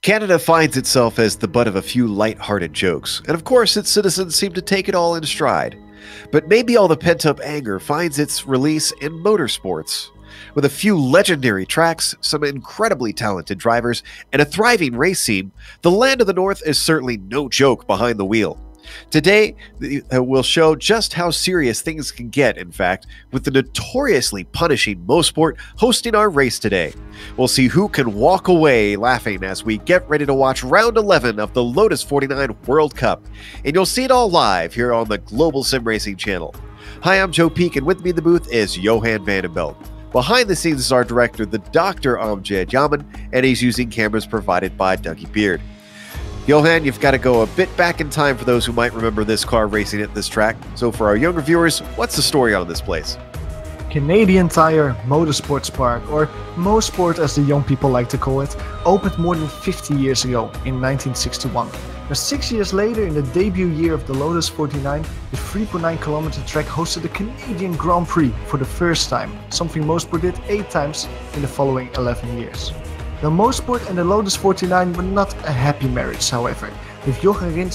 Canada finds itself as the butt of a few light-hearted jokes, and of course its citizens seem to take it all in stride. But maybe all the pent-up anger finds its release in motorsports. With a few legendary tracks, some incredibly talented drivers, and a thriving race scene, the land of the North is certainly no joke behind the wheel. Today, we'll show just how serious things can get, in fact, with the notoriously punishing Mosport hosting our race today. We'll see who can walk away laughing as we get ready to watch round 11 of the Lotus 49 World Cup. And you'll see it all live here on the Global SimRacing channel. Hi, I'm Joe Peak, and with me in the booth is Johan Vandenbelt. Behind the scenes is our director, the Dr. Amjad Yaman, and he's using cameras provided by Dougie Beard. Johan, you've got to go a bit back in time for those who might remember this car racing at this track. So for our younger viewers, what's the story on this place? Canadian Tire Motorsports Park, or Mosport as the young people like to call it, opened more than 50 years ago in 1961. Now 6 years later, in the debut year of the Lotus 49, the 3.9 kilometer track hosted the Canadian Grand Prix for the first time, something Mosport did 8 times in the following 11 years. Now Mosport and the Lotus 49 were not a happy marriage, however, with Jochen Rindt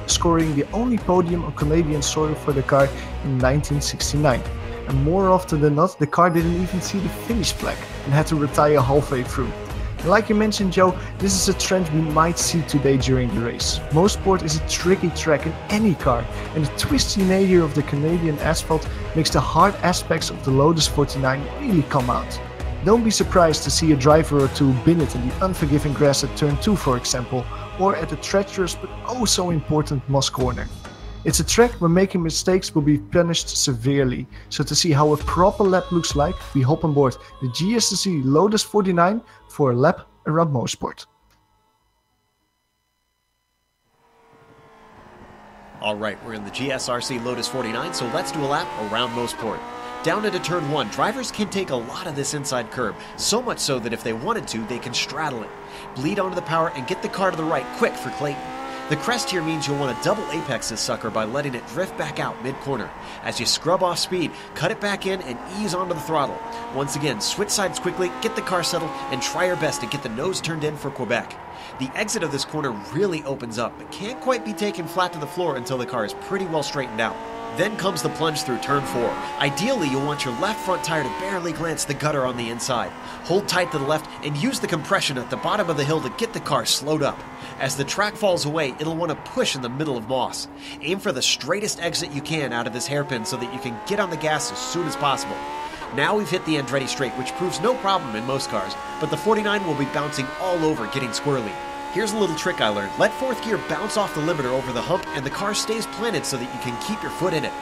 scoring the only podium on Canadian soil for the car in 1969. And more often than not, the car didn't even see the finish flag and had to retire halfway through. And like you mentioned, Joe, this is a trend we might see today during the race. Mosport is a tricky track in any car, and the twisty nature of the Canadian asphalt makes the hard aspects of the Lotus 49 really come out. Don't be surprised to see a driver or two bin it in the unforgiving grass at turn 2, for example, or at the treacherous but oh so important Moss corner. It's a track where making mistakes will be punished severely, so to see how a proper lap looks like, we hop on board the GSRC Lotus 49 for a lap around Mosport. Alright, we're in the GSRC Lotus 49, so let's do a lap around Mosport. Down into turn 1, drivers can take a lot of this inside curb, so much so that if they wanted to, they can straddle it, bleed onto the power, and get the car to the right quick for Clayton. The crest here means you'll want to double apex this sucker by letting it drift back out mid-corner. As you scrub off speed, cut it back in and ease onto the throttle. Once again, switch sides quickly, get the car settled, and try your best to get the nose turned in for Quebec. The exit of this corner really opens up, but can't quite be taken flat to the floor until the car is pretty well straightened out. Then comes the plunge through turn 4. Ideally, you'll want your left front tire to barely glance the gutter on the inside. Hold tight to the left and use the compression at the bottom of the hill to get the car slowed up. As the track falls away, it'll want to push in the middle of Moss. Aim for the straightest exit you can out of this hairpin so that you can get on the gas as soon as possible. Now we've hit the Andretti straight, which proves no problem in most cars, but the 49 will be bouncing all over, getting squirrely. Here's a little trick I learned. Let 4th gear bounce off the limiter over the hump and the car stays planted so that you can keep your foot in it.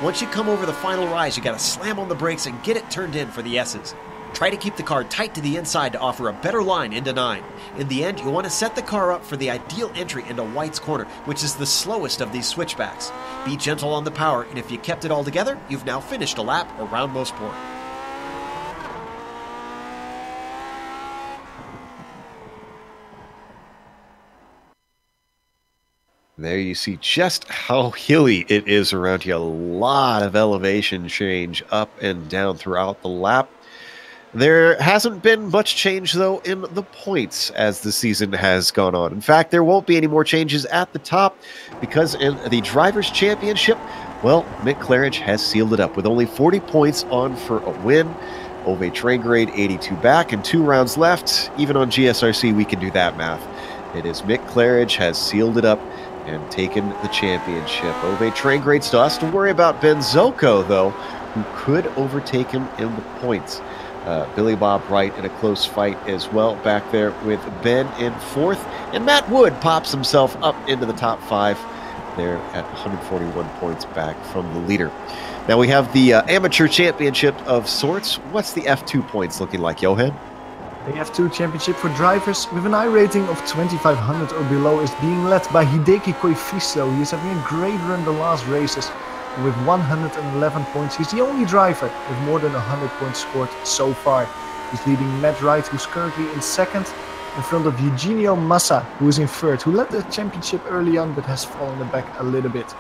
Once you come over the final rise, you gotta slam on the brakes and get it turned in for the S's. Try to keep the car tight to the inside to offer a better line into 9. In the end, you'll want to set the car up for the ideal entry into White's corner, which is the slowest of these switchbacks. Be gentle on the power, and if you kept it all together, you've now finished a lap around Mosport. There you see just how hilly it is around here. A lot of elevation change up and down throughout the lap. There hasn't been much change, though, in the points as the season has gone on. In fact, there won't be any more changes at the top because in the Drivers' Championship, well, Mick Claridge has sealed it up with only 40 points on for a win. Ove train grade 82 back and 2 rounds left. Even on GSRC, we can do that math. It is Mick Claridge has sealed it up and taken the championship. Ove train grade still has to worry about Ben Zoko, though, who could overtake him in the points. Billy Bob Wright in a close fight as well back there with Ben in 4th. And Matt Wood pops himself up into the top 5 there at 141 points back from the leader. Now we have the amateur championship of sorts. What's the F2 points looking like, Johan? The F2 Championship for drivers with an I rating of 2500 or below is being led by Hideki Koifisto. He is having a great run the last races. With 111 points, he's the only driver with more than 100 points scored so far. He's leading Matt Wright, who's currently in 2nd, in front of Eugenio Massa, who is in 3rd, who led the championship early on but has fallen back a little bit.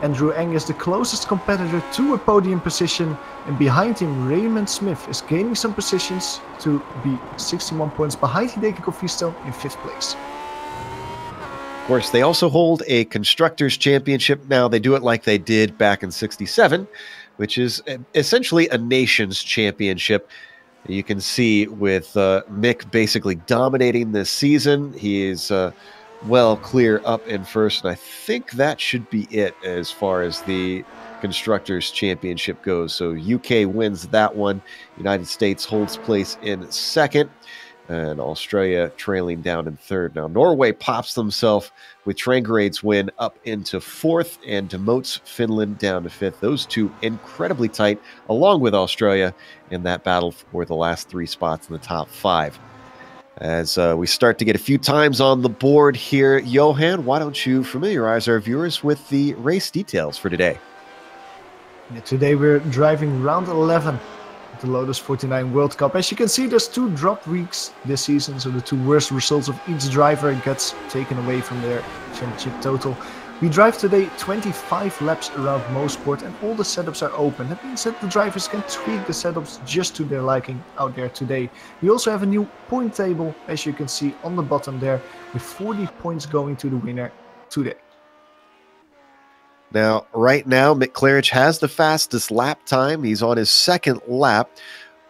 Andrew Eng is the closest competitor to a podium position, and behind him Raymond Smith is gaining some positions to be 61 points behind Hideki Kofisto in 5th place. Of course, they also hold a Constructors' Championship now. They do it like they did back in '67, which is essentially a nation's championship. You can see with Mick basically dominating this season. He is well clear up in first, and I think that should be it as far as the Constructors' Championship goes. So UK wins that one. United States holds place in second, and Australia trailing down in third. Now, Norway pops themselves with Trangrade's win up into fourth and demotes Finland down to fifth. Those two incredibly tight, along with Australia, in that battle for the last 3 spots in the top 5. As we start to get a few times on the board here, Johan, why don't you familiarize our viewers with the race details for today? Yeah, today we're driving round 11 of the Lotus 49 World Cup. As you can see, there's 2 drop weeks this season, so the 2 worst results of each driver gets taken away from their championship total. We drive today 25 laps around Mosport, and all the setups are open. That means that the drivers can tweak the setups just to their liking out there today. We also have a new point table, as you can see on the bottom there, with 40 points going to the winner today. Now, right now, Mick Claridge has the fastest lap time. He's on his 2nd lap.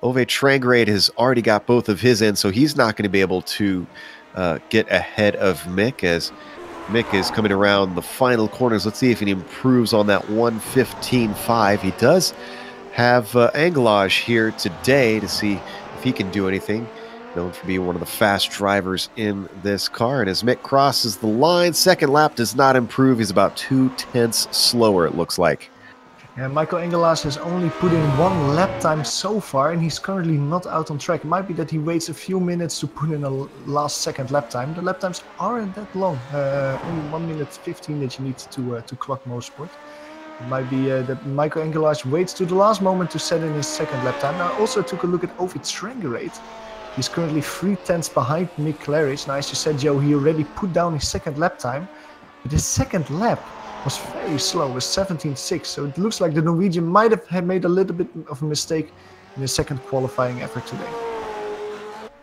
Ove Trangrade has already got both of his in, so he's not going to be able to get ahead of Mick, as Mick is coming around the final corners. Let's see if he improves on that 1:15.5. He does have Anglage here today to see if he can do anything. Known for being one of the fast drivers in this car. And as Mick crosses the line, 2nd lap does not improve. He's about 2/10 slower, it looks like. And Michael Engelas has only put in 1 lap time so far, and he's currently not out on track. It might be that he waits a few minutes to put in a last second lap time. The lap times aren't that long, only 1:15 that you need to clock Mosport. It might be that Michael Engelas waits to the last moment to set in his 2nd lap time. Now, I also took a look at Ovid Trangrade. He's currently 3/10 behind Mick Claridge. Now, as you said, Joe, he already put down his 2nd lap time, but his 2nd lap was very slow, was 17.6. So it looks like the Norwegian might have made a little bit of a mistake in his 2nd qualifying effort today.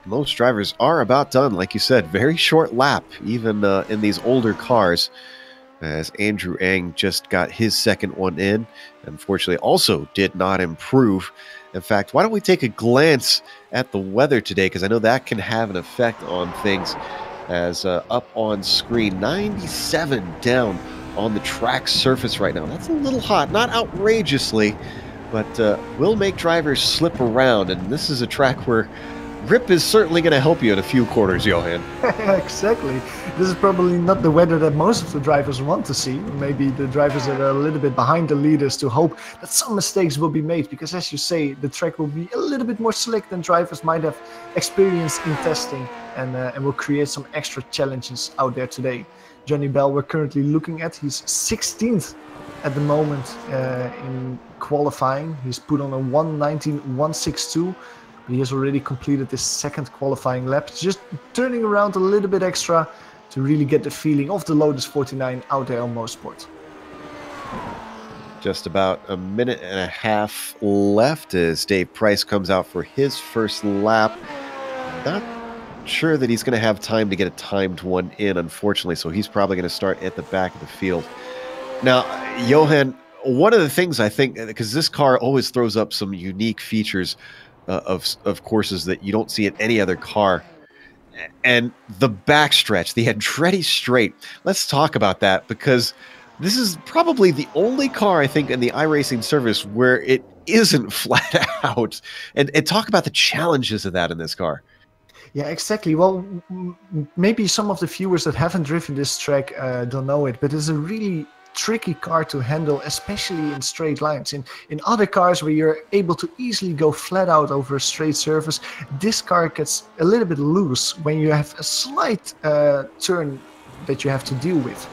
Most drivers are about done, like you said. Very short lap, even in these older cars, as Andrew Eng just got his 2nd one in. Unfortunately, also did not improve. In fact, why don't we take a glance at the weather today, because I know that can have an effect on things. As up on screen, 97 down on the track surface right now. That's a little hot, not outrageously, but will make drivers slip around. And this is a track where grip is certainly going to help you in a few corners, Johan. Exactly. This is probably not the weather that most of the drivers want to see. Maybe the drivers that are a little bit behind the leaders to hope that some mistakes will be made, because as you say, the track will be a little bit more slick than drivers might have experienced in testing, and will create some extra challenges out there today. Johnny Bell, we're currently looking at, he's 16th at the moment in qualifying. He's put on a 1:19.162. He has already completed his 2nd qualifying lap, just turning around a little bit extra to really get the feeling of the Lotus 49 out there on Mosport. Just about a minute and a half left as Dave Price comes out for his 1st lap. Not sure that he's going to have time to get a timed one in, unfortunately, so he's probably going to start at the back of the field. Now, Johan, one of the things I think, because this car always throws up some unique features of courses that you don't see in any other car, and the backstretch, the Andretti straight. Let's talk about that, because this is probably the only car I think in the iRacing service where it isn't flat out. And talk about the challenges of that in this car. Yeah, exactly. Well, maybe some of the viewers that haven't driven this track don't know it, but it's a really tricky car to handle, especially in straight lines. In other cars where you're able to easily go flat out over a straight surface, this car gets a little bit loose when you have a slight turn that you have to deal with.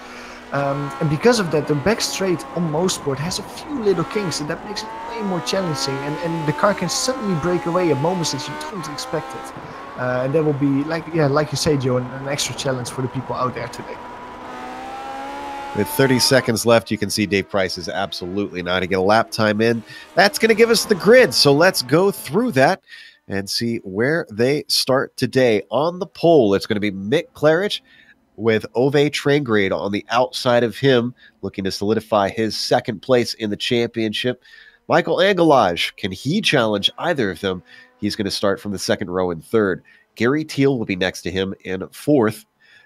And because of that, the back straight on Mosport has a few little kinks, and that makes it way more challenging, and the car can suddenly break away at moments that you don't expect it. And that will be, like you say, Joe, an extra challenge for the people out there today. With 30 seconds left, you can see Dave Price is absolutely not to get a lap time in. That's going to give us the grid, so let's go through that and see where they start today. On the pole, it's going to be Mick Claridge with Ove Trangrade on the outside of him, looking to solidify his second place in the championship. Michael Angelage, can he challenge either of them? He's going to start from the second row in third. Gary Teal will be next to him in fourth.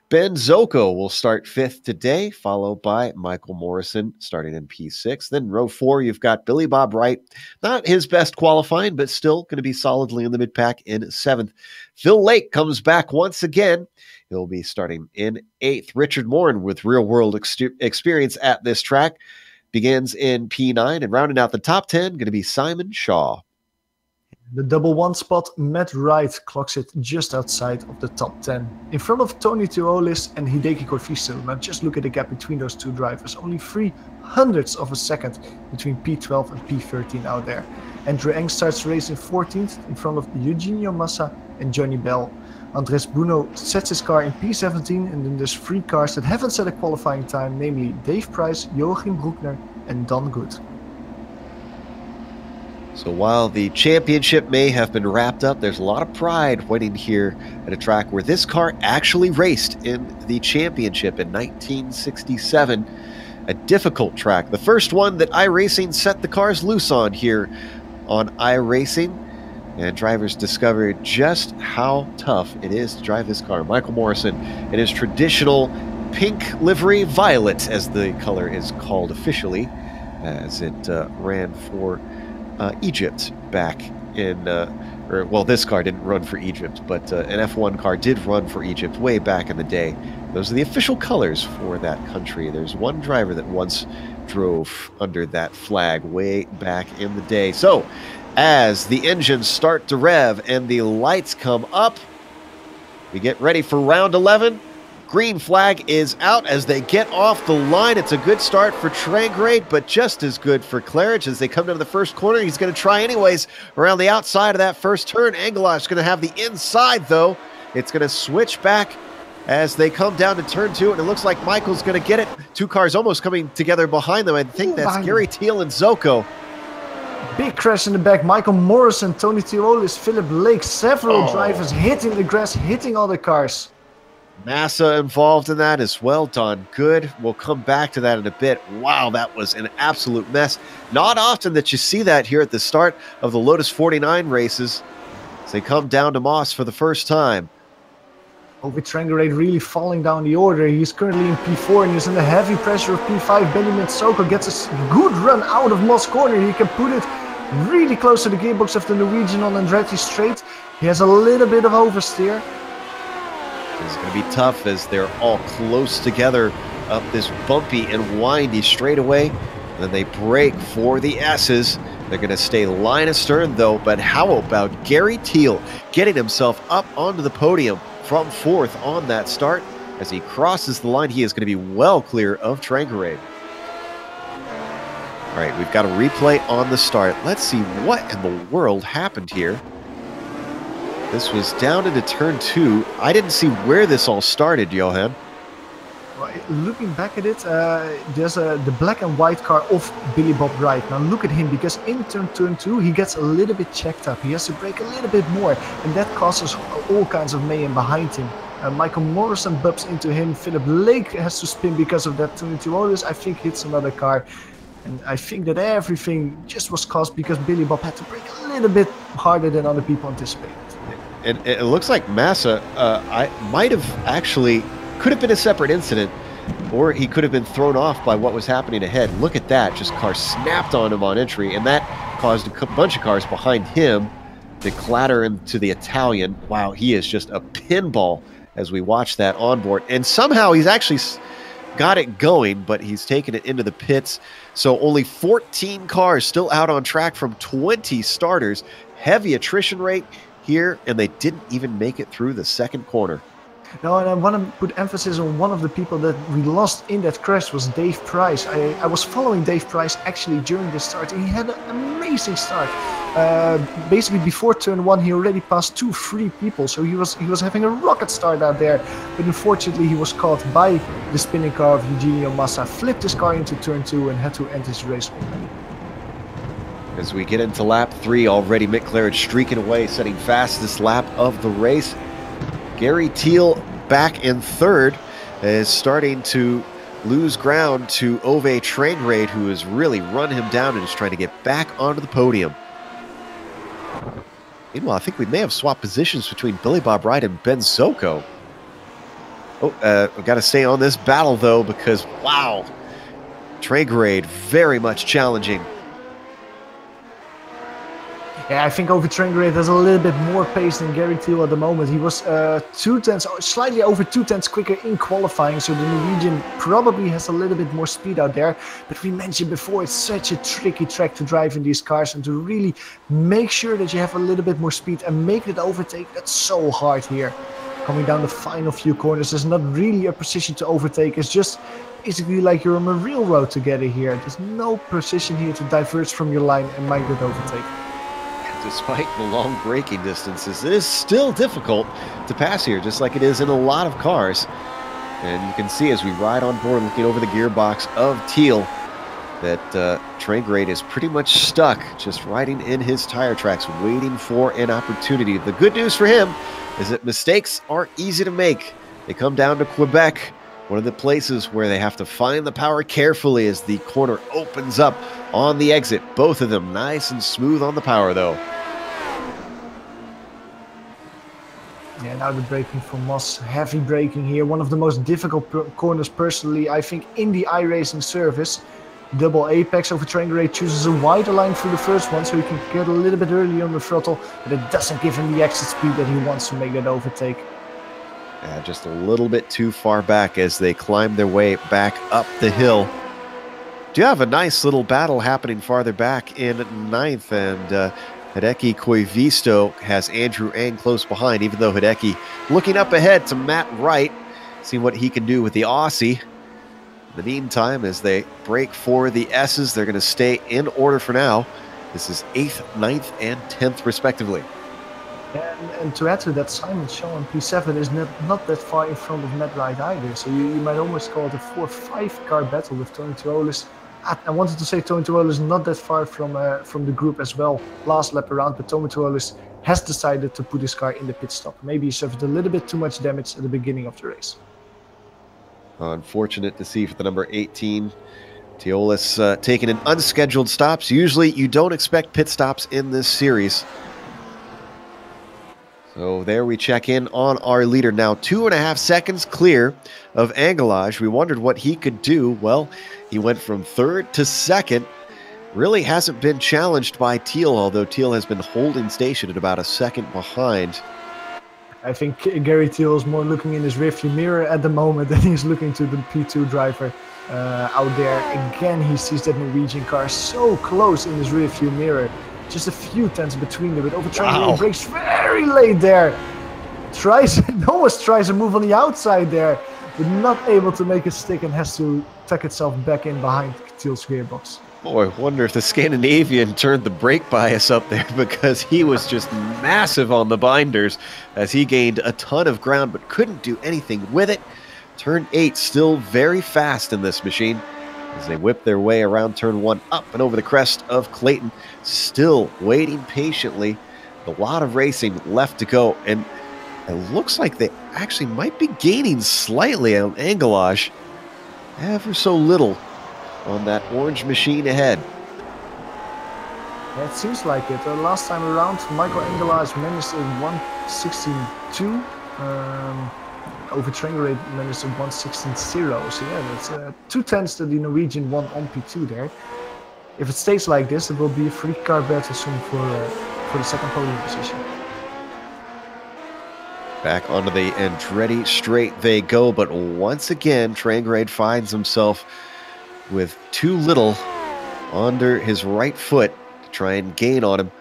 Ben Zocco will start fifth today, followed by Michael Morrison starting in P6. Then row 4, you've got Billy Bob Wright. Not his best qualifying, but still going to be solidly in the mid-pack in 7th. Phil Lake comes back once again. He'll be starting in 8th. Richard Morin, with real-world experience at this track, begins in P9. And rounding out the top 10, going to be Simon Shaw. The double one spot, Matt Wright clocks it just outside of the top 10. In front of Tony Tuolis and Hideki Korfisto. Now just look at the gap between those two drivers. Only 0.03 of a second between P12 and P13 out there. Andrew Eng starts the race in 14th in front of Eugenio Massa and Johnny Bell. Andres Bruno sets his car in P17, and then there's 3 cars that haven't set a qualifying time, namely Dave Price, Joachim Bruckner and Don Good. So while the championship may have been wrapped up, there's a lot of pride waiting here at a track where this car actually raced in the championship in 1967. A difficult track. The first one that iRacing set the cars loose on here on iRacing. And drivers discovered just how tough it is to drive this car. Michael Morrison in his traditional pink livery, violet as the color is called officially, as it ran for Egypt back in, well, this car didn't run for Egypt, but an F1 car did run for Egypt way back in the day. Those are the official colors for that country. There's one driver that once drove under that flag way back in the day. So, as the engines start to rev and the lights come up, we get ready for round 11. Green flag is out as they get off the line. It's a good start for Trangrade, but just as good for Claridge as they come down to the first corner. He's going to try anyways around the outside of that first turn. Angelage is going to have the inside, though. It's going to switch back as they come down to turn 2, and it looks like Michael's going to get it. 2 cars almost coming together behind them. I think that's Gary Teal and Zocco. Big crash in the back. Michael Morrison, Tony Tuolis, Philip Lake, several drivers hitting the grass, hitting other cars. Massa involved in that as well. Don Good. We'll come back to that in a bit. Wow, that was an absolute mess. Not often that you see that here at the start of the Lotus 49 races as they come down to Moss for the first time. Ove Trangrade really falling down the order. He's currently in P4 and he's in the heavy pressure of P5. Benjamin Soko gets a good run out of Moss corner. He can put it really close to the gearbox of the Norwegian on Andretti Straight. He has a little bit of oversteer. It's going to be tough as they're all close together up this bumpy and windy straightaway. And then they break for the S's. They're going to stay line astern, though. But how about Gary Teal getting himself up onto the podium from 4th on that start? As he crosses the line, he is going to be well clear of Trangrade. All right, we've got a replay on the start. Let's see what in the world happened here. This was down into turn 2. I didn't see where this all started, Johan. Well, looking back at it, there's the black and white car of Billy Bob Wright. Now look at him, because in turn 2, he gets a little bit checked up. He has to brake a little bit more, and that causes all kinds of mayhem behind him. Michael Morrison bumps into him. Philip Lake has to spin because of that. Tony Tuolis, I think, hits another car. And I think that everything just was caused because Billy Bob had to brake a little bit harder than other people anticipated. And it looks like Massa could have been a separate incident, or he could have been thrown off by what was happening ahead. Look at that, just car snapped on him on entry, and that caused a bunch of cars behind him to clatter into the Italian. Wow, he is just a pinball as we watch that onboard. And somehow he's actually got it going, but he's taken it into the pits. So only 14 cars still out on track from 20 starters. Heavy attrition rate here, and they didn't even make it through the second corner. No, and I want to put emphasis on one of the people that we lost in that crash was Dave Price. I was following Dave Price actually during the start, and he had an amazing start. basically before turn 1 he already passed 2-3 people, so he was having a rocket start out there, but unfortunately he was caught by the spinning car of Eugenio Massa, flipped his car into turn 2 and had to end his race already. As we get into lap 3 already, Mick Claridge streaking away, setting fastest lap of the race. Gary Thiel back in third is starting to lose ground to Ove Trangrade, who has really run him down and is trying to get back onto the podium. Meanwhile, I think we may have swapped positions between Billy Bob Wright and Ben Zoko. Oh, I've got to stay on this battle, though, because, wow, Trangrade very much challenging. Yeah, I think Ove Trangrade has a little bit more pace than Gary Thiel at the moment. He was slightly over 2/10 quicker in qualifying, so the Norwegian probably has a little bit more speed out there. But we mentioned before, it's such a tricky track to drive in these cars, and to really make sure that you have a little bit more speed and make it overtake, that's so hard here. Coming down the final few corners, there's not really a precision to overtake. It's just basically like you're on a railroad together here. There's no precision here to diverge from your line and make it overtake. Despite the long braking distances, it is still difficult to pass here, just like it is in a lot of cars. And you can see as we ride on board, looking over the gearbox of Thiel, that Trangrade is pretty much stuck, just riding in his tire tracks, waiting for an opportunity. The good news for him is that mistakes aren't easy to make. They come down to Quebec, one of the places where they have to find the power carefully as the corner opens up on the exit. Both of them nice and smooth on the power, though. Yeah, now the braking from Moss, heavy braking here. One of the most difficult corners personally, I think, in the iRacing service. Double apex. Over Trangrade chooses a wider line for the first one, so he can get a little bit early on the throttle, but it doesn't give him the exit speed that he wants to make that overtake. Yeah, just a little bit too far back as they climb their way back up the hill. Do have a nice little battle happening farther back in 9th, and Hideki Koivisto has Andrew Ang close behind, even though Hideki looking up ahead to Matt Wright, seeing what he can do with the Aussie. In the meantime, as they break for the S's, they're going to stay in order for now. This is 8th, 9th, and 10th, respectively. And to add to that, Simon Shaw in P7 is not that far in front of Matt Wright either. So you might almost call it a 4-5 car battle with Tony Tuolis. I wanted to say Tony Tuolis is not that far from the group as well. Last lap around, but Tony Tuolis has decided to put his car in the pit stop. Maybe he suffered a little bit too much damage at the beginning of the race. Unfortunate to see for the number 18. Tuolis taking an unscheduled stops. Usually you don't expect pit stops in this series. So there we check in on our leader now, 2.5 seconds clear of Angelage. We wondered what he could do. Well, he went from 3rd to 2nd. Really hasn't been challenged by Thiel, although Thiel has been holding station at about a second behind. I think Gary Thiel is more looking in his rearview mirror at the moment than he's looking to the P2 driver out there. Again, he sees that Norwegian car so close in his rearview mirror. Just a few tenths between them, but over Trangrade brakes very late there. Almost tries to move on the outside there, but not able to make it stick and has to tuck itself back in behind Thiel's gearbox. Boy, I wonder if the Scandinavian turned the brake bias up there, because he was just massive on the binders as he gained a ton of ground but couldn't do anything with it. Turn 8 still very fast in this machine as they whip their way around turn 1 up and over the crest of Clayton, still waiting patiently. A lot of racing left to go, and it looks like they actually might be gaining slightly on Angelage, ever so little on that orange machine ahead. Yeah, it seems like it. Last time around, Michael Angelage managed in 1:16.2. Over Trangrade managed in 1:16.0. So yeah, that's 2 tenths that the Norwegian won on P2 there. If it stays like this, it will be a 3-car battle soon for the second podium position. Back onto the Andretti straight they go, but once again, Trangrade finds himself with too little under his right foot to try and gain on him.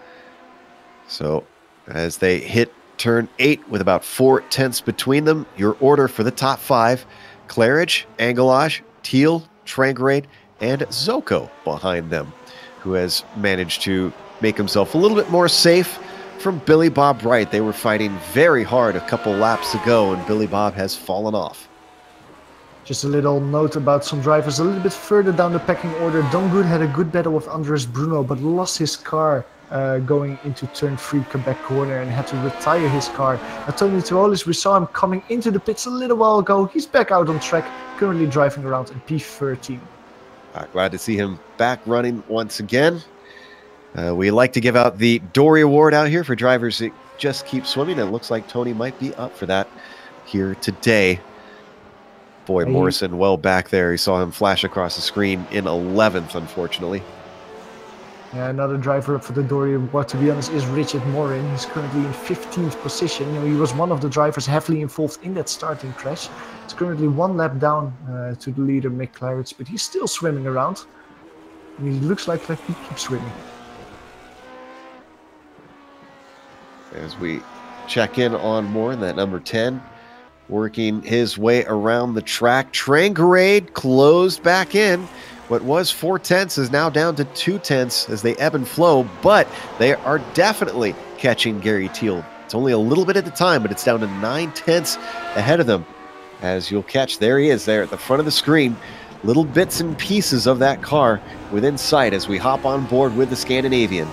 So as they hit turn 8 with about 4 tenths between them, your order for the top 5: Claridge, Angelage, Thiel, Trangrade, and Zoko behind them, who has managed to make himself a little bit more safe from Billy Bob Wright. They were fighting very hard a couple laps ago, and Billy Bob has fallen off. Just a little note about some drivers a little bit further down the pecking order. Don Good had a good battle with Andres Bruno, but lost his car going into turn 3 Quebec corner and had to retire his car. Tony Tirolis, we saw him coming into the pits a little while ago. He's back out on track, currently driving around in P13. Glad to see him back running once again. We like to give out the Dory Award out here for drivers that just keep swimming. It looks like Tony might be up for that here today. Boy, Morrison well back there. He saw him flash across the screen in 11th, unfortunately. Yeah, another driver up for the Dory Award, to be honest, is Richard Morin. He's currently in 15th position. He was one of the drivers heavily involved in that starting crash. It's currently 1 lap down to the leader, Mick Claridge, but he's still swimming around. And he looks like he keeps swimming. As we check in on Morin, that number 10. Working his way around the track. Trangarade closed back in. What was 4/10 is now down to 2/10 as they ebb and flow, but they are definitely catching Gary Teal. It's only a little bit at a time, but it's down to 9/10 ahead of them. As you'll catch, there he is there at the front of the screen. Little bits and pieces of that car within sight as we hop on board with the Scandinavian.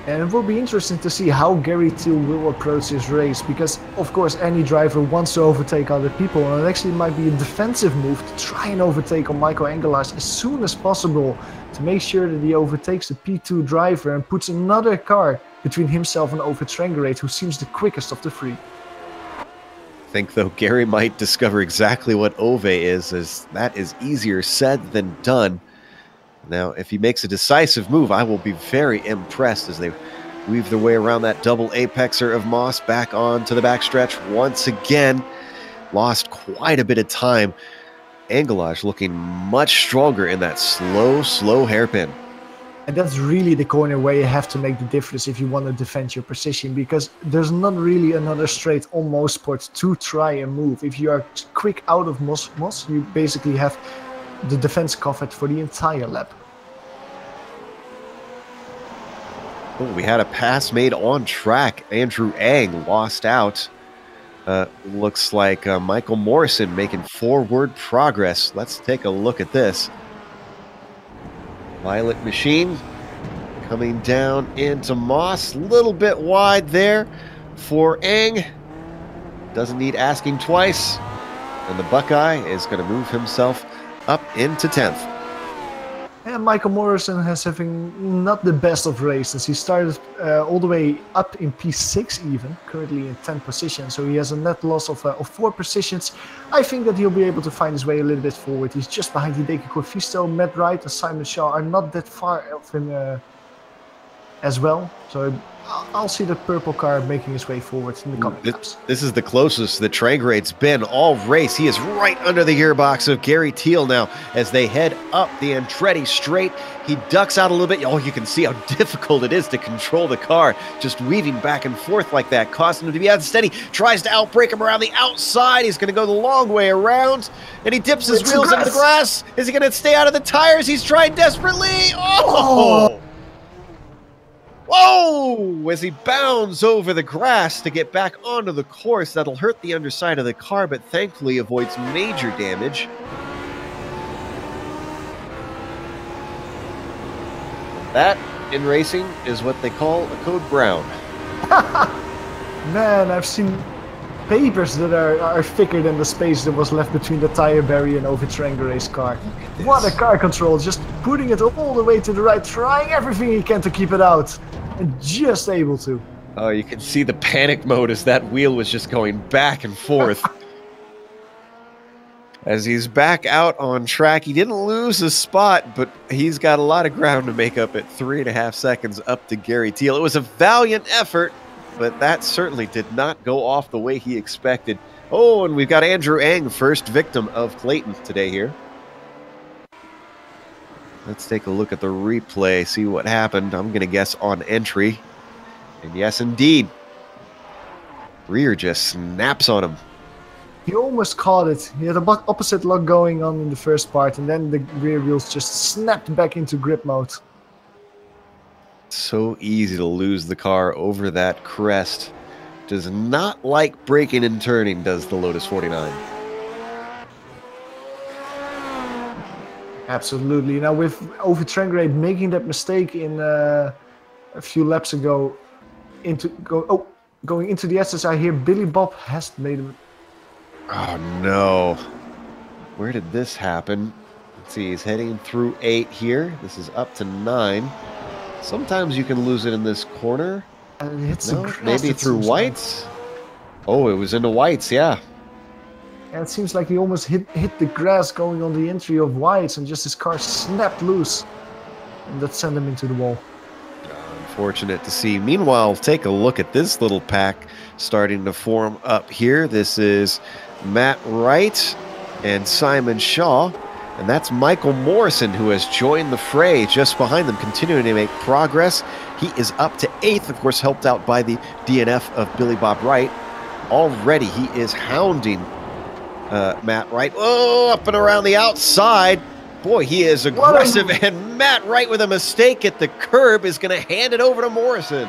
And it will be interesting to see how Gary Teal will approach this race, because of course any driver wants to overtake other people, and it actually might be a defensive move to try and overtake on Michael Engelars as soon as possible to make sure that he overtakes the P2 driver and puts another car between himself and Ove Trangarade, who seems the quickest of the three. I think though Gary might discover exactly what Ove is, as that is easier said than done. Now, if he makes a decisive move, I will be very impressed as they weave their way around that double apexer of Moss back onto the backstretch once again. Lost quite a bit of time. Engelage looking much stronger in that slow hairpin. And that's really the corner where you have to make the difference if you want to defend your position, because there's not really another straight on Mosport to try and move. If you are quick out of Moss, you basically have the defense covered for the entire lap. Oh, we had a pass made on track. Andrew Ang lost out. Looks like Michael Morrison making forward progress. Let's take a look at this. Violet Machine coming down into Moss. Little bit wide there for Ang. Doesn't need asking twice. And the Buckeye is going to move himself up into 10th. And Michael Morrison has having not the best of races. He started all the way up in P6 even, currently in 10th position. So he has a net loss of 4 positions. I think that he'll be able to find his way a little bit forward. He's just behind Hideki Corfisto, Matt Wright and Simon Shaw are not that far of him as well. So I'll see the purple car making his way forward in the coming laps. This is the closest that Trangarade's been all race. He is right under the gearbox of Gary Teal now as they head up the Andretti straight. He ducks out a little bit. Oh, you can see how difficult it is to control the car. Just weaving back and forth like that, causing him to be unsteady. Tries to outbrake him around the outside. He's going to go the long way around, and he dips his wheels into the grass. Is he going to stay out of the tires? He's trying desperately. Oh! Whoa! As he bounds over the grass to get back onto the course. That'll hurt the underside of the car, but thankfully avoids major damage. That, in racing, is what they call a code brown. Man, I've seen papers that are thicker than the space that was left between the tire barrier and Ove Trangarade's car. What a car control, just putting it all the way to the right, trying everything he can to keep it out, and just able to. Oh, you can see the panic mode as that wheel was just going back and forth. As he's back out on track, he didn't lose a spot, but he's got a lot of ground to make up at 3.5 seconds up to Gary Teal. It was a valiant effort, but that certainly did not go off the way he expected. Oh, and we've got Andrew Ang, first victim of Clayton today here. Let's take a look at the replay, see what happened. I'm going to guess on entry. And yes, indeed. Rear just snaps on him. He almost caught it. He had a opposite lock going on in the first part, and then the rear wheels just snapped back into grip mode. so easy to lose the car over that crest. Does not like braking and turning, does the Lotus 49. Absolutely. Now with Overtranggrade making that mistake in a few laps ago, going into the SSI here, Billy Bob has made him. Oh no! Where did this happen? Let's see. He's heading through 8 here. This is up to 9. Sometimes you can lose it in this corner. Maybe through whites. Oh, it was into whites. Yeah. And it seems like he almost hit the grass going on the entry of whites, and just his car snapped loose, and that sent him into the wall. Unfortunate to see. Meanwhile, take a look at this little pack starting to form up here. This is Matt Wright and Simon Shaw, and that's Michael Morrison, who has joined the fray just behind them, continuing to make progress. He is up to 8th, of course, helped out by the DNF of Billy Bob Wright. Already he is hounding Matt Wright. Oh, up and around the outside. Boy, he is aggressive, and Matt Wright with a mistake at the curb is going to hand it over to Morrison.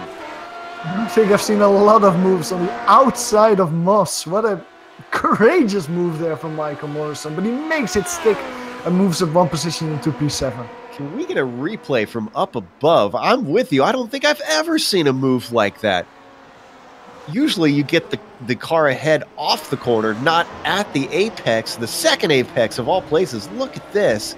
I think I've seen a lot of moves on the outside of Moss. What a courageous move there from Michael Morrison, but he makes it stick and moves up 1 position into P7. Can we get a replay from up above? I'm with you. I don't think I've ever seen a move like that. Usually you get the car ahead off the corner, not at the apex, the second apex of all places. Look at this.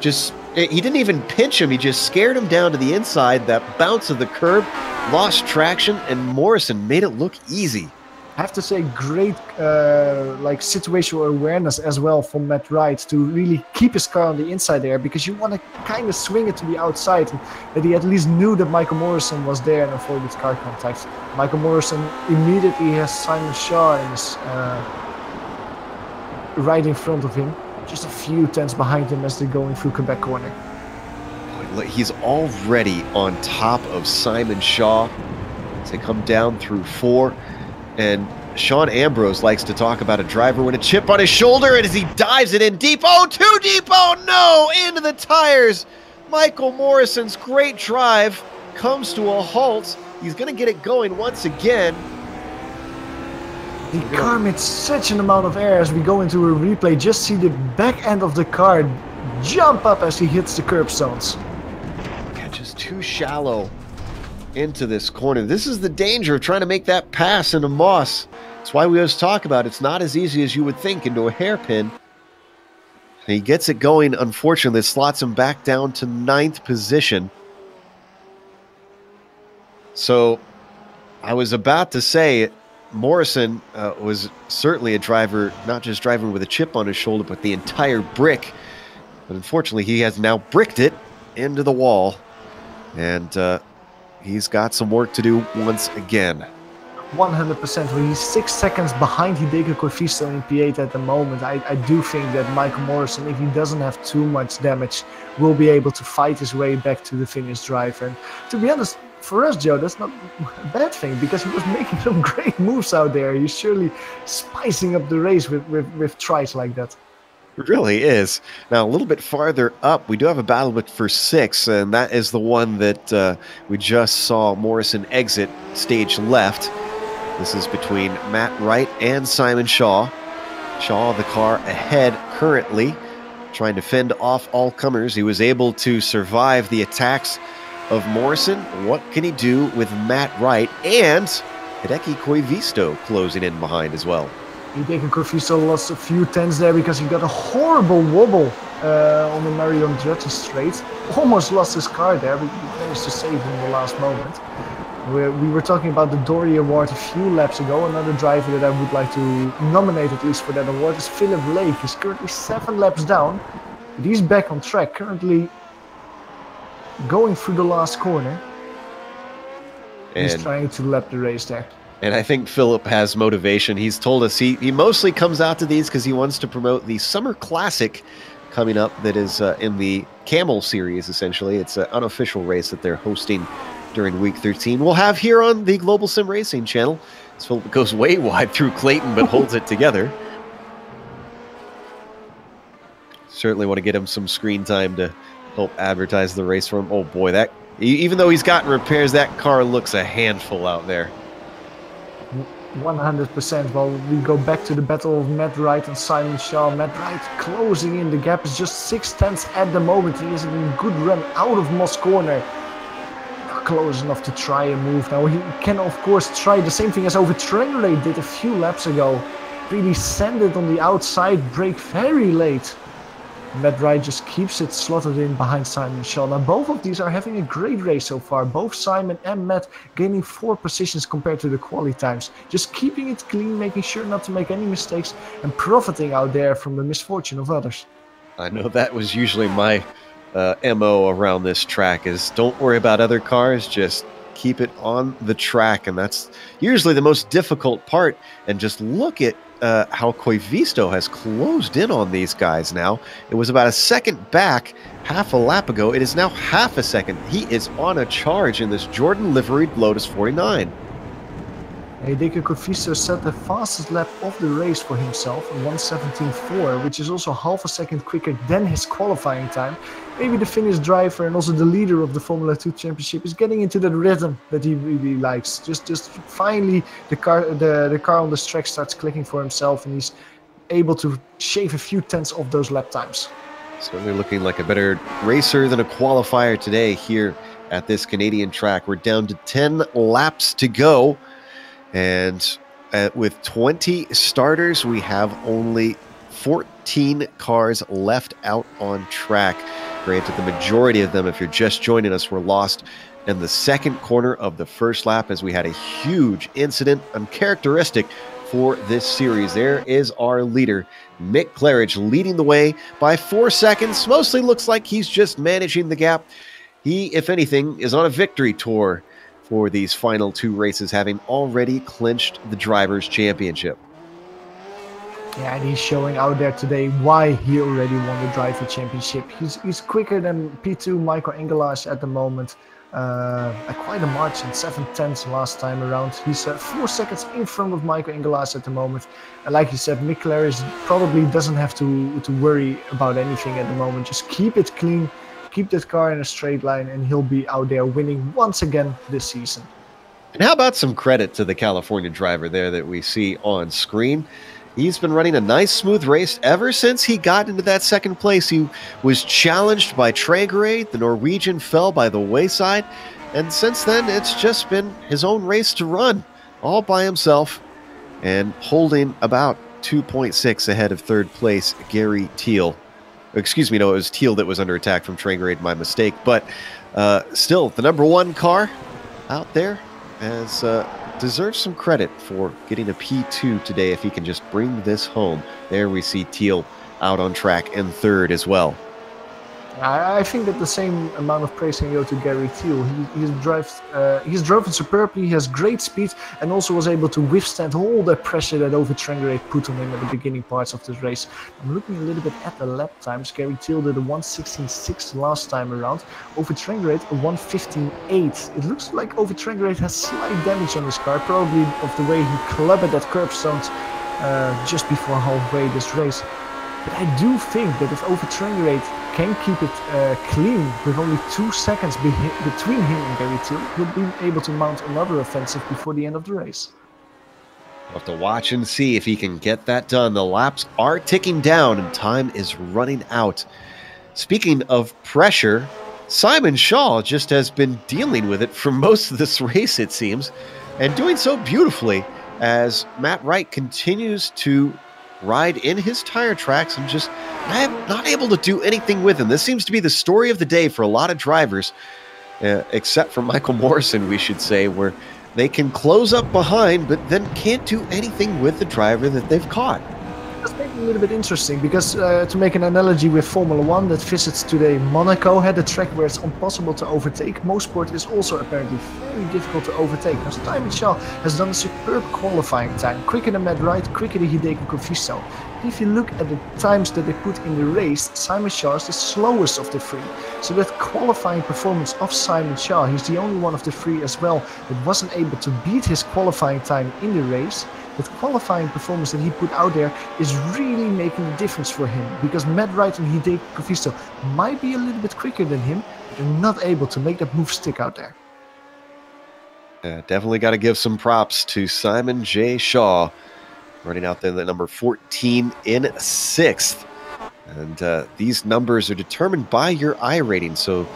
He didn't even pinch him. He just scared him down to the inside. That bounce of the curb, lost traction, and Morrison made it look easy. I have to say, great situational awareness as well from Matt Wright to really keep his car on the inside there, because you want to kind of swing it to the outside, and that he at least knew that Michael Morrison was there and avoided car contact. Michael Morrison immediately has Simon Shaw in his, right in front of him, just a few tenths behind him as they're going through Quebec corner. He's already on top of Simon Shaw as they come down through 4. And Sean Ambrose likes to talk about a driver with a chip on his shoulder, and as he dives it in deep, oh, too deep, oh no, into the tires. Michael Morrison's great drive comes to a halt. He's going to get it going once again. The car made such an amount of air as we go into a replay. Just see the back end of the car jump up as he hits the curb stones. Yeah, just too shallow into this corner. This is the danger of trying to make that pass into Moss. That's why we always talk about it's not as easy as you would think into a hairpin. He gets it going. Unfortunately, it slots him back down to 9th position. So I was about to say Morrison was certainly a driver, not just driving with a chip on his shoulder, but the entire brick. But unfortunately, he has now bricked it into the wall. And he's got some work to do once again. 100%. Well, he's 6 seconds behind Hideki Koivisto in P8 at the moment. I do think that Michael Morrison, if he doesn't have too much damage, will be able to fight his way back to the finish drive. And to be honest, for us, Joe, that's not a bad thing, because he was making some great moves out there. He's surely spicing up the race with tries like that. It really is. Now, a little bit farther up, we do have a battle for 6, and that is the one that we just saw Morrison exit stage left. This is between Matt Wright and Simon Shaw. Shaw, the car ahead currently, trying to fend off all comers. He was able to survive the attacks of Morrison. What can he do with Matt Wright? And Hideki Koivisto closing in behind as well. Hideki Koivisto lost a few tenths there because he got a horrible wobble on the Mario Andretti straight. Almost lost his car there, but he managed to save him in the last moment. We were talking about the Dory Award a few laps ago. Another driver that I would like to nominate at least for that award is Philippe Lake. He's currently 7 laps down, but he's back on track, currently going through the last corner. And he's trying to lap the race there. And I think Philippe has motivation. He's told us he mostly comes out to these because he wants to promote the Summer Classic coming up that is in the Camel Series, essentially. It's an unofficial race that they're hosting during Week 13. We'll have here on the Global Sim Racing channel. As Philippe goes way wide through Clayton, but holds it together. Certainly want to get him some screen time to help advertise the race for him. Oh boy, that Even though he's gotten repairs, that car looks a handful out there. 100%. Well, we go back to the battle of Matt Wright and Simon Shaw. Matt Wright closing in. The gap is just 6/10 at the moment. He is in a good run out of Moss corner. Not close enough to try a move. Now he can of course try the same thing as Over Trengray did a few laps ago. Really send it on the outside, brake very late. Matt Wright just keeps it slotted in behind Simon Shaw. Now both of these are having a great race so far. Both Simon and Matt gaining 4 positions compared to the quali times. Just keeping it clean, making sure not to make any mistakes and profiting out there from the misfortune of others. I know that was usually my MO around this track is don't worry about other cars, just keep it on the track. And that's usually the most difficult part. And just look at how Koivisto has closed in on these guys now. It was about a second back half a lap ago. It is now half a second. He is on a charge in this Jordan liveried Lotus 49. Hideki Koivisto set the fastest lap of the race for himself, 1:17.4, which is also half a second quicker than his qualifying time. Maybe the Finnish driver and also the leader of the Formula 2 Championship is getting into that rhythm that he really likes. Just finally the car on the track starts clicking for himself and he's able to shave a few tenths of those lap times. Certainly looking like a better racer than a qualifier today here at this Canadian track. We're down to 10 laps to go. And with 20 starters, we have only 14 cars left out on track. Granted, the majority of them, if you're just joining us, were lost in the second corner of the first lap as we had a huge incident, uncharacteristic for this series. There is our leader, Mick Claridge, leading the way by 4 seconds. Mostly looks like he's just managing the gap. He, if anything, is on a victory tour for these final 2 races, having already clinched the Drivers' Championship. Yeah, and he's showing out there today why he already won the Driver Championship. He's quicker than P2 Michael Engelars at the moment. Quite a margin, 7/10 last time around. He's 4 seconds in front of Michael Engelars at the moment. And like you said, Mick Claridge probably doesn't have to worry about anything at the moment. Just keep it clean, keep that car in a straight line, and he'll be out there winning once again this season. And how about some credit to the California driver there that we see on screen? He's been running a nice, smooth race ever since he got into that second place. He was challenged by Trengray. The Norwegian fell by the wayside. And since then, it's just been his own race to run, all by himself, and holding about 2.6 ahead of third place, Gary Thiel. Excuse me, no, it was Thiel that was under attack from Trengray, my mistake. But still, the number 1 car out there has deserves some credit for getting a P2 today if he can just bring this home. There we see Thiel out on track in third as well. I think that the same amount of praise can go to Gary Thiel. He's driven superbly, he has great speed, and also was able to withstand all the pressure that Over Trengray put on him at the beginning parts of this race. I'm looking a little bit at the lap times. Gary Thiel did a 1:16.6 last time around. Over Trengray a 1:15.8. It looks like Over Trengray has slight damage on his car, probably of the way he clubbed at curbstones just before halfway this race. But I do think that if Over Trengray can keep it clean with only 2 seconds between him and Gary Thiel, he'll be able to mount another offensive before the end of the race. We'll have to watch and see if he can get that done. The laps are ticking down and time is running out. Speaking of pressure, Simon Shaw just has been dealing with it for most of this race, it seems, and doing so beautifully as Matt Wright continues to ride in his tire tracks and just not able to do anything with him. This seems to be the story of the day for a lot of drivers, except for Michael Morrison, we should say, where they can close up behind, but then can't do anything with the driver that they've caught. That's maybe a little bit interesting because to make an analogy with Formula 1 that visits today Monaco, had a track where it's impossible to overtake. Mosport is also apparently very difficult to overtake. Now, Simon Shaw has done a superb qualifying time, quicker than Matt Wright, quicker than Hideki Koivisto. If you look at the times that they put in the race, Simon Shaw is the slowest of the 3. So that qualifying performance of Simon Shaw, he's the only one of the 3 as well that wasn't able to beat his qualifying time in the race. That qualifying performance that he put out there is really making a difference for him, because Matt Wright and Hideki Koivisto might be a little bit quicker than him, They're not able to make that move stick out there. Yeah, definitely got to give some props to Simon J. Shaw, running out there at number 14 in 6th. And these numbers are determined by your I rating, so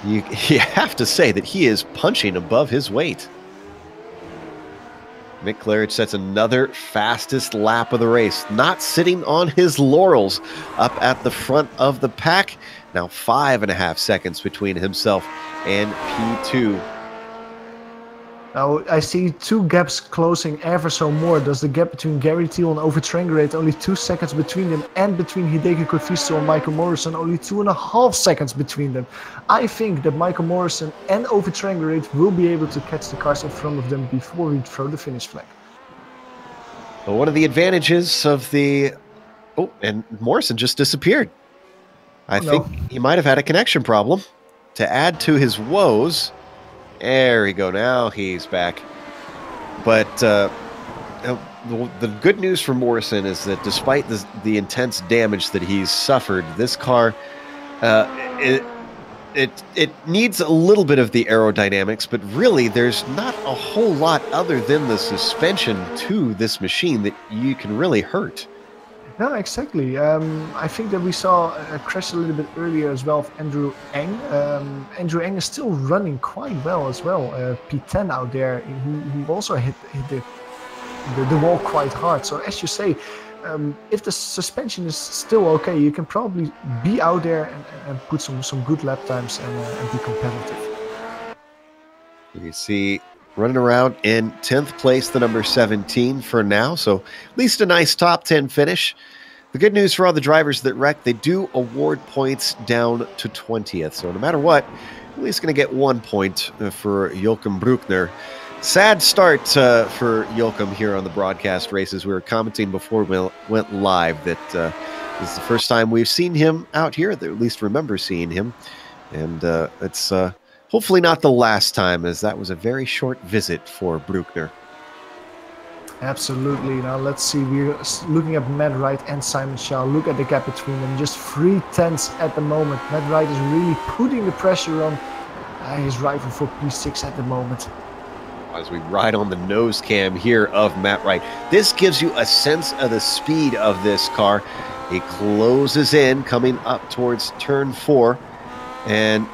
you have to say that he is punching above his weight. Mick Claridge sets another fastest lap of the race, not sitting on his laurels up at the front of the pack. Now 5.5 seconds between himself and P2. Now I see 2 gaps closing ever so more. Does the gap between Gary Thiel and Ove Trangerate only 2 seconds between them, and between Hideki Kofisto and Michael Morrison only 2.5 seconds between them. I think that Michael Morrison and Ove Trangerate will be able to catch the cars in front of them before we throw the finish flag. Well, one of the advantages of the... Oh, and Morrison just disappeared. I think he might have had a connection problem. To add to his woes... There we go. Now he's back. But the good news for Morrison is that despite the intense damage that he's suffered, this car, it needs a little bit of the aerodynamics, but really there's not a whole lot other than the suspension to this machine that you can really hurt. No, exactly. I think that we saw a crash a little bit earlier as well of Andrew Eng. Andrew Eng is still running quite well as well. P10 out there, he also hit the wall quite hard. So as you say, if the suspension is still okay, you can probably be out there and put some good lap times and be competitive. You see running around in 10th place, the number 17 for now. So at least a nice top 10 finish. The good news for all the drivers that wrecked, they do award points down to 20th. So no matter what, at least going to get 1 point for Joachim Bruckner. Sad start for Joachim here on the broadcast races. We were commenting before we went live that this is the first time we've seen him out here, at least remember seeing him. And it's... hopefully not the last time, as that was a very short visit for Bruckner. Absolutely. Now let's see. We're looking at Matt Wright and Simon Shaw. Look at the gap between them. Just 3/10 at the moment. Matt Wright is really putting the pressure on his rival for P6 at the moment. As we ride on the nose cam here of Matt Wright, this gives you a sense of the speed of this car. He closes in, coming up towards turn 4, and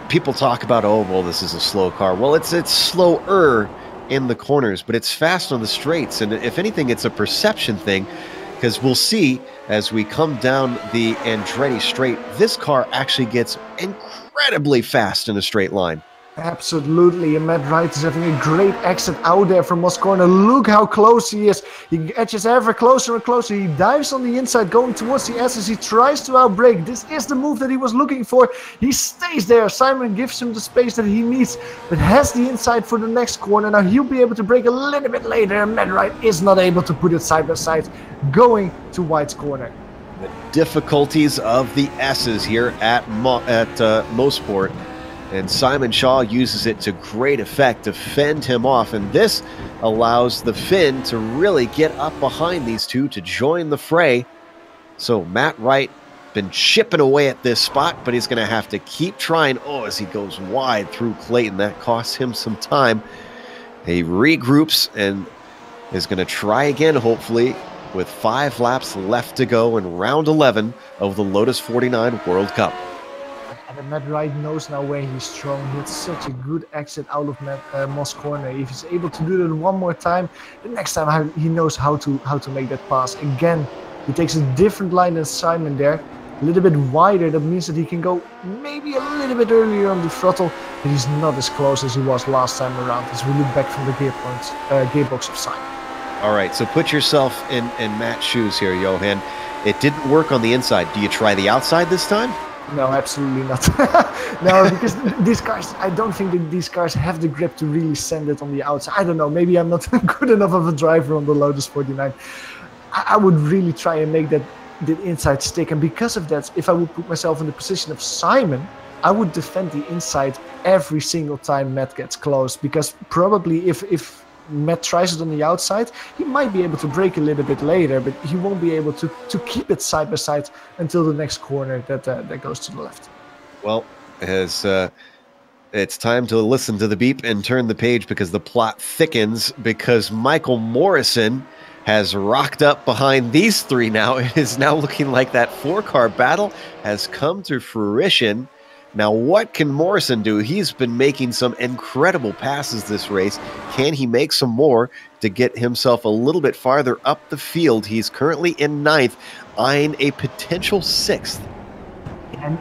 people talk about, oh, well, this is a slow car. Well, it's slower in the corners, but it's fast on the straights. And if anything, it's a perception thing, because we'll see as we come down the Andretti straight, this car actually gets incredibly fast in a straight line. Absolutely, and Matt Wright is having a great exit out there from Moss Corner. Look how close he is. He edges ever closer and closer. He dives on the inside, going towards the S's. He tries to outbrake. This is the move that he was looking for. He stays there. Simon gives him the space that he needs, but has the inside for the next corner. Now he'll be able to brake a little bit later, and Matt Wright is not able to put it side by side, going to White's corner. The difficulties of the S's here at Mosport. And Simon Shaw uses it to great effect to fend him off. And this allows the Finn to really get up behind these two to join the fray. So Matt Wright been chipping away at this spot, but he's going to have to keep trying. Oh, as he goes wide through Clayton, that costs him some time. He regroups and is going to try again, hopefully, with 5 laps left to go in round 11 of the Lotus 49 World Cup. And Matt Wright knows now where he's strong. He had such a good exit out of Moss Corner. If he's able to do that one more time, the next time he knows how to make that pass. Again, he takes a different line than Simon there. A little bit wider. That means that he can go maybe a little bit earlier on the throttle, but he's not as close as he was last time around as we look back from the gearbox of Simon. All right, so put yourself in Matt's shoes here, Johan. It didn't work on the inside. Do you try the outside this time? No, absolutely not. No, because these cars, I don't think that these cars have the grip to really send it on the outside. I don't know, maybe I'm not good enough of a driver on the Lotus 49. I would really try and make that inside stick. And because of that, if I would put myself in the position of Simon, I would defend the inside every single time Matt gets close. Because probably if Matt tries it on the outside, he might be able to brake a little bit later, but he won't be able to keep it side by side until the next corner that goes to the left. Well, as it's time to listen to the beep and turn the page because the plot thickens because Michael Morrison has rocked up behind these three now. It is now looking like that 4-car battle has come to fruition. Now, what can Morrison do? He's been making some incredible passes this race. Can he make some more to get himself a little bit farther up the field? He's currently in 9th, eyeing a potential 6th.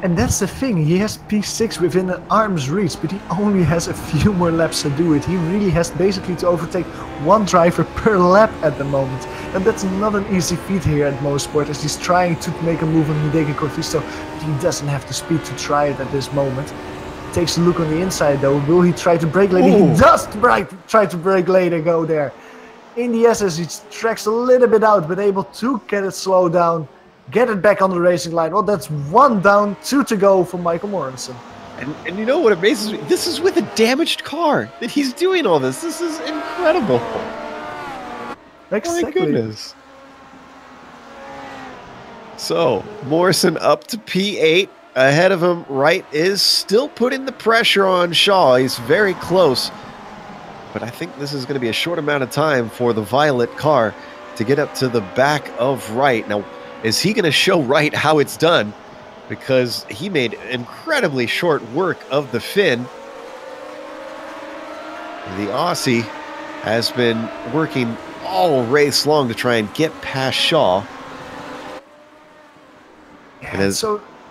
And that's the thing, he has P6 within an arm's reach, but he only has a few more laps to do it. He really has basically to overtake one driver per lap at the moment. And that's not an easy feat here at Mosport, as he's trying to make a move on Hideki Cortizo, but he doesn't have the speed to try it at this moment. Takes a look on the inside though. Will he try to brake later? Ooh. He does try to brake later, go there. In the SS, he tracks a little bit out, but able to get it slowed down. Get it back on the racing line. Well, that's 1 down, 2 to go for Michael Morrison. And you know what amazes me? This is with a damaged car that he's doing all this. This is incredible. Exactly. My goodness. So, Morrison up to P8. Ahead of him, Wright is still putting the pressure on Shaw. He's very close. But I think this is going to be a short amount of time for the violet car to get up to the back of Wright. Now, is he going to show Wright how it's done? Because he made incredibly short work of the Finn. The Aussie has been working all race long to try and get past Shaw. Yeah,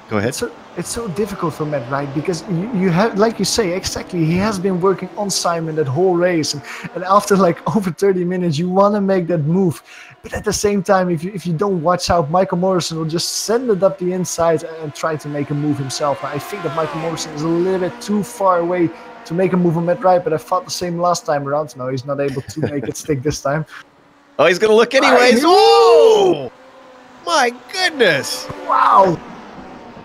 go ahead. It's so difficult for Matt Wright because you have, like you say, exactly, he has been working on Simon that whole race, and after like over 30 minutes you want to make that move, but at the same time if you don't watch out, Michael Morrison will just send it up the inside and try to make a move himself. I think that Michael Morrison is a little bit too far away to make a move on Matt Wright, but I thought the same last time around. No, he's not able to make it stick this time. Oh, he's gonna look anyways. Oh my goodness, wow.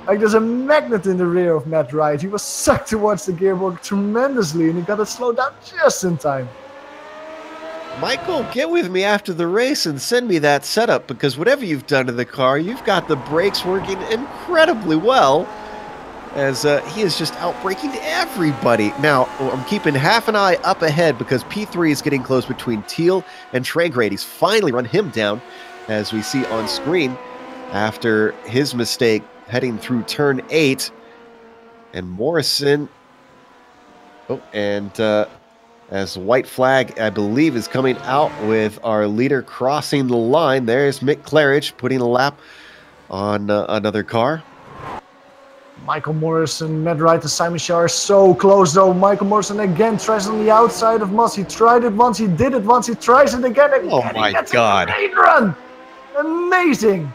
Like there's a magnet in the rear of Matt Wright. He was sucked towards the gearbox tremendously, and he got it slowed down just in time. Michael, get with me after the race and send me that setup, because whatever you've done to the car, you've got the brakes working incredibly well, as he is just outbraking everybody. Now, I'm keeping half an eye up ahead because P3 is getting close between Teal and Trangrade. He's finally run him down, as we see on screen, after his mistake heading through turn 8, and Morrison, as the white flag, I believe, is coming out with our leader crossing the line. There's Mick Claridge putting a lap on another car. Michael Morrison, Matt Wright, and Simon Shaw are so close though. Michael Morrison again tries on the outside of Moss. He tried it once, he did it once, he tries it again. Oh my God. A great run! Amazing!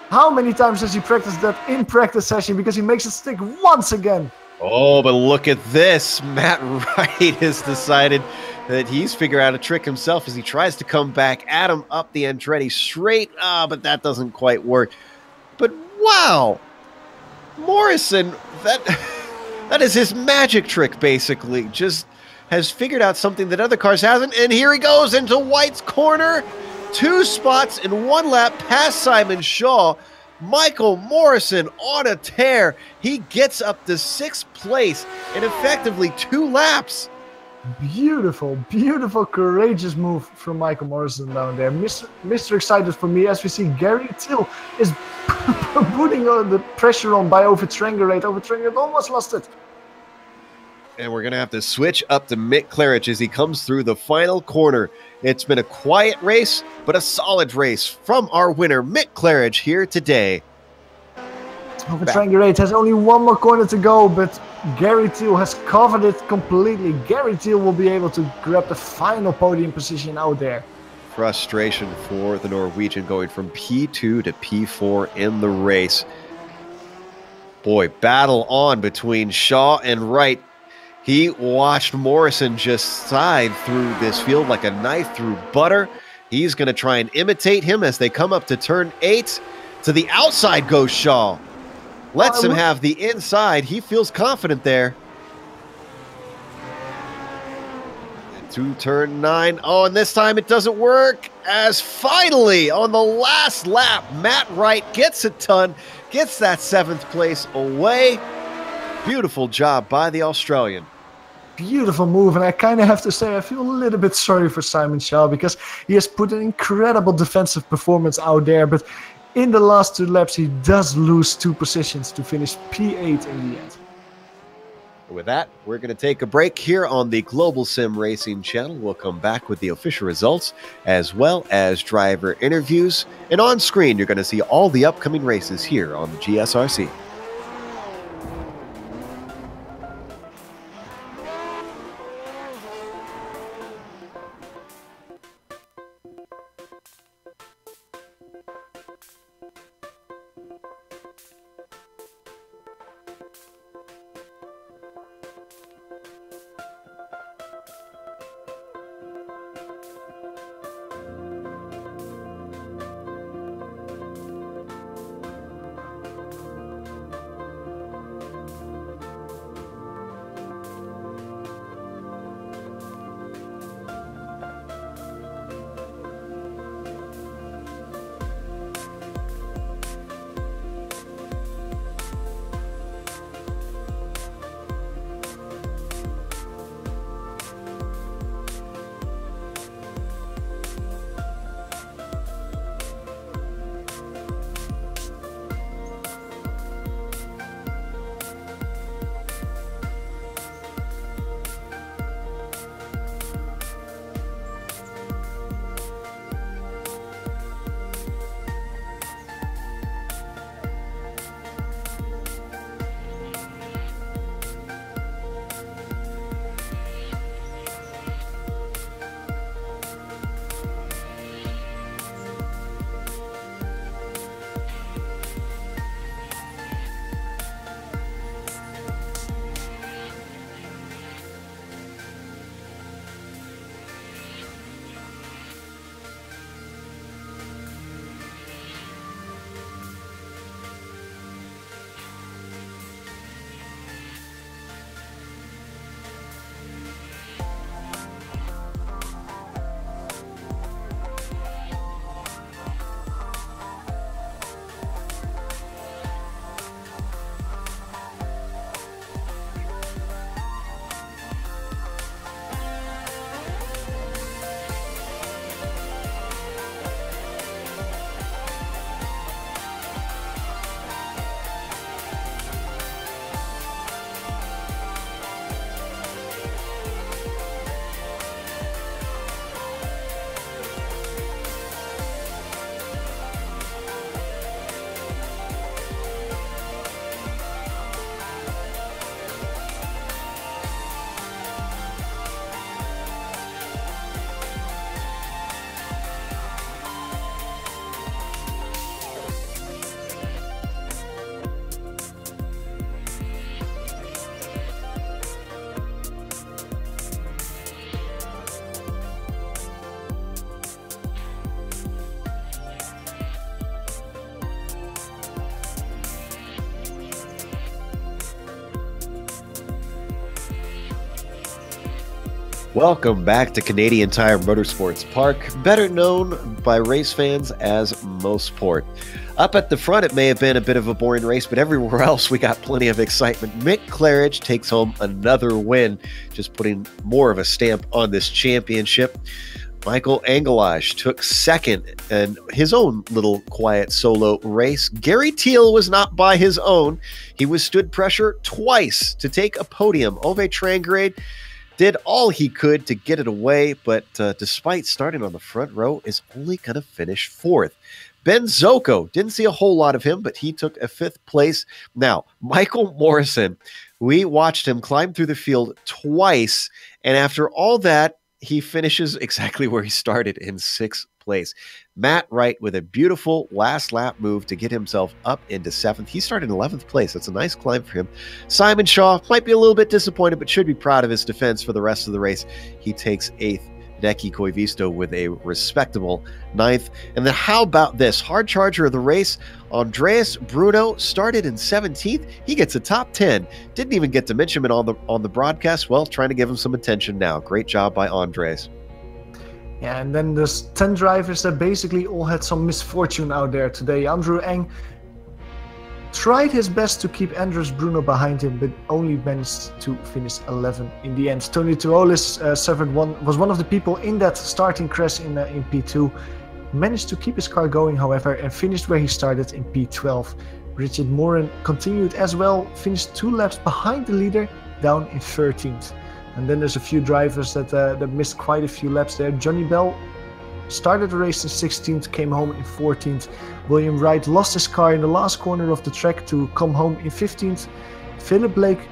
How many times has he practiced that in practice session? Because he makes it stick once again. Oh, but look at this. Matt Wright has decided that he's figured out a trick himself as he tries to come back at him up the Andretti straight. But that doesn't quite work. But wow, Morrison, that is his magic trick, basically. Just has figured out something that other cars haven't. And here he goes into White's corner. 2 spots in 1 lap past Simon Shaw. Michael Morrison on a tear. He gets up to 6th place in effectively 2 laps. Beautiful, beautiful, courageous move from Michael Morrison down there. Mr. Excited for me, as we see Gary Till is putting the pressure on by Overtrangerate. Overtrangerate almost lost it. And we're going to have to switch up to Mick Claridge as he comes through the final corner. It's been a quiet race, but a solid race from our winner, Mick Claridge, here today. Overtrangerate has only 1 more corner to go, but Gary Thiel has covered it completely. Gary Thiel will be able to grab the final podium position out there. Frustration for the Norwegian going from P2 to P4 in the race. Boy, battle on between Shaw and Wright. He watched Morrison just side through this field like a knife through butter. He's going to try and imitate him as they come up to turn 8. To the outside goes Shaw. Lets him have the inside. He feels confident there. To turn 9. Oh, and this time it doesn't work, as finally on the last lap, Matt Wright gets it done, gets that 7th place away. Beautiful job by the Australian. Beautiful move, and I kind of have to say I feel a little bit sorry for Simon Shaw because he has put an incredible defensive performance out there, but in the last 2 laps he does lose 2 positions to finish P8 in the end. With that, we're going to take a break here on the Global Sim Racing channel. We'll come back with the official results as well as driver interviews, and on screen you're going to see all the upcoming races here on the GSRC. Welcome back to Canadian Tire Motorsports Park, better known by race fans as Mosport. Up at the front, it may have been a bit of a boring race, but everywhere else we got plenty of excitement. Mick Claridge takes home another win, just putting more of a stamp on this championship. Michael Angelage took second in his own little quiet solo race. Gary Thiel was not by his own. He withstood pressure twice to take a podium. Ove Trangrade did all he could to get it away, but despite starting on the front row, is only going to finish fourth. Ben Zocco, didn't see a whole lot of him, but he took a fifth place. Now, Michael Morrison, we watched him climb through the field twice, and after all that, he finishes exactly where he started, in sixth place. Matt Wright with a beautiful last lap move to get himself up into seventh. He started in 11th place. That's a nice climb for him. Simon Shaw might be a little bit disappointed, but should be proud of his defense for the rest of the race. He takes eighth. Neki Koivisto with a respectable ninth. And then how about this? Hard charger of the race, Andreas Bruno, started in 17th. He gets a top 10. Didn't even get to mention him on the broadcast. Well, trying to give him some attention now. Great job by Andres. Yeah, and then there's 10 drivers that basically all had some misfortune out there today. Andrew Eng tried his best to keep Andres Bruno behind him, but only managed to finish 11 in the end. Tony Turolis was one of the people in that starting crash in P2. Managed to keep his car going, however, and finished where he started in P12. Richard Morin continued as well, finished 2 laps behind the leader, down in 13th. And then there's a few drivers that missed quite a few laps there. Johnny Bell started the race in 16th, came home in 14th. William Wright lost his car in the last corner of the track to come home in 15th. Philip Blake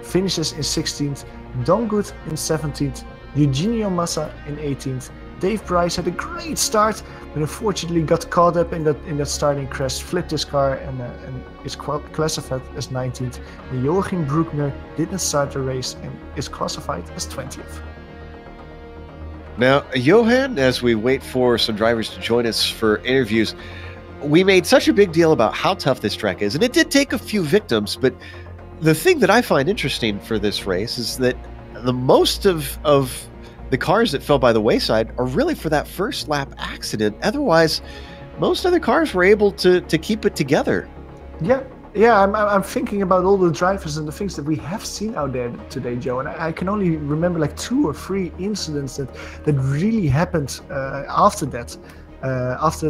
finishes in 16th. Don Good in 17th. Eugenio Massa in 18th. Dave Price had a great start, but unfortunately got caught up in that starting crash, flipped his car and is classified as 19th. And Joachim Bruckner didn't start the race and is classified as 20th. Now, Johan, as we wait for some drivers to join us for interviews, we made such a big deal about how tough this track is, and it did take a few victims, but the thing that I find interesting for this race is that the most of the cars that fell by the wayside are really for that first lap accident. Otherwise, most other cars were able to keep it together. Yeah, I'm thinking about all the drivers and the things that we have seen out there today, Joe, and I can only remember like 2 or 3 incidents that really happened after that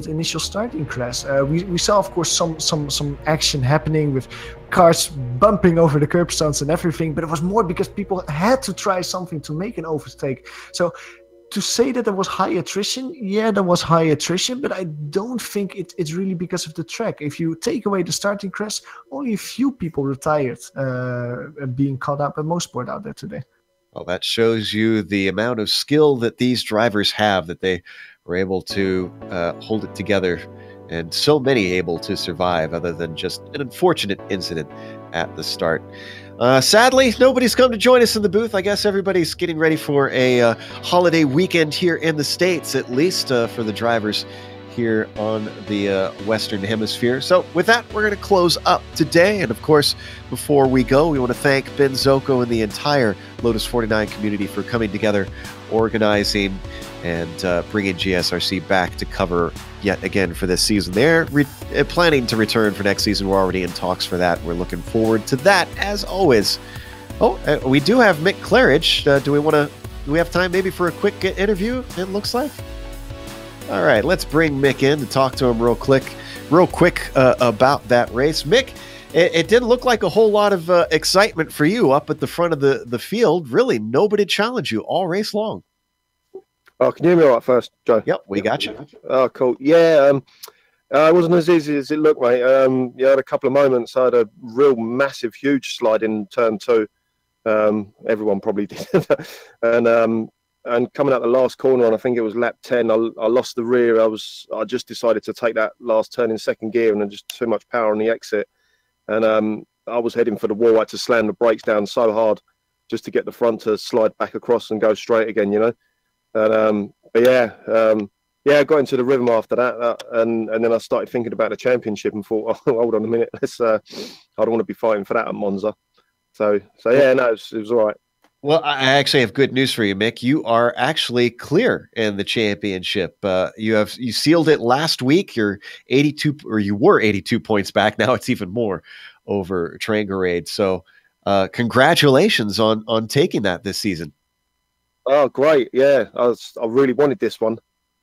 initial starting crash. We saw, of course, some action happening with cars bumping over the curb stones and everything, but it was more because people had to try something to make an overtake. So to say that there was high attrition, yeah, there was high attrition, but I don't think it's really because of the track. If you take away the starting crash, only a few people retired being caught up at Mosport out there today. Well, that shows you the amount of skill that these drivers have, that they were able to hold it together, and so many able to survive other than just an unfortunate incident at the start. Sadly, nobody's come to join us in the booth. I guess everybody's getting ready for a holiday weekend here in the States, at least for the drivers here on the Western Hemisphere. So with that, we're going to close up today. And of course, before we go, we want to thank Ben Zocco and the entire Lotus 49 community for coming together, organizing, and bringing GSRC back to cover yet again for this season. They're planning to return for next season. We're already in talks for that. We're looking forward to that, as always. Oh, we do have Mick Claridge. Do we have time maybe for a quick interview, it looks like? All right, let's bring Mick in to talk to him real quick about that race. Mick, it didn't look like a whole lot of excitement for you up at the front of the field. Really, nobody challenged you all race long. Oh, can you hear me all right first, Joe? Yep, we got you. Oh, cool. Yeah, it wasn't as easy as it looked, mate. I had a couple of moments. I had a real massive, huge slide in turn 2. Everyone probably did. And coming out the last corner on, I think it was lap 10, I lost the rear. I just decided to take that last turn in second gear, and then just too much power on the exit. And I was heading for the wall. I had to slam the brakes down so hard just to get the front to slide back across and go straight again, you know. And I got into the rhythm after that, and then I started thinking about the championship and thought, oh, hold on a minute, I don't want to be fighting for that at Monza. So yeah, no, it was all right. Well, I actually have good news for you, Mick. You are actually clear in the championship. You sealed it last week. You're 82, or you were 82 points back. Now it's even more over Trangarade. So, congratulations on taking that this season. Oh, great! Yeah, I really wanted this one.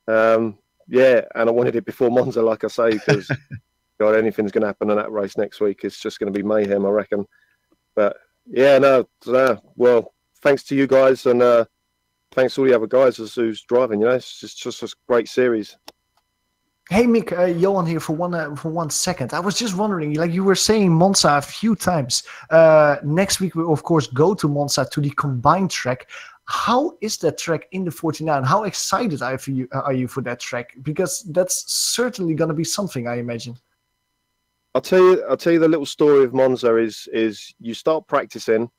Yeah, and I wanted it before Monza, like I say, because God, anything's going to happen in that race next week. It's just going to be mayhem, I reckon. But yeah, no, well. Thanks to you guys, and thanks to all the other guys who's driving. You know, it's just a great series. Hey Mick, Johan here for 1 second. I was just wondering, like you were saying Monza a few times. Next week we of course go to Monza, to the combined track. How is that track in the 49? How excited are you for that track? Because that's certainly going to be something, I imagine. I'll tell you the little story of Monza is you start practicing.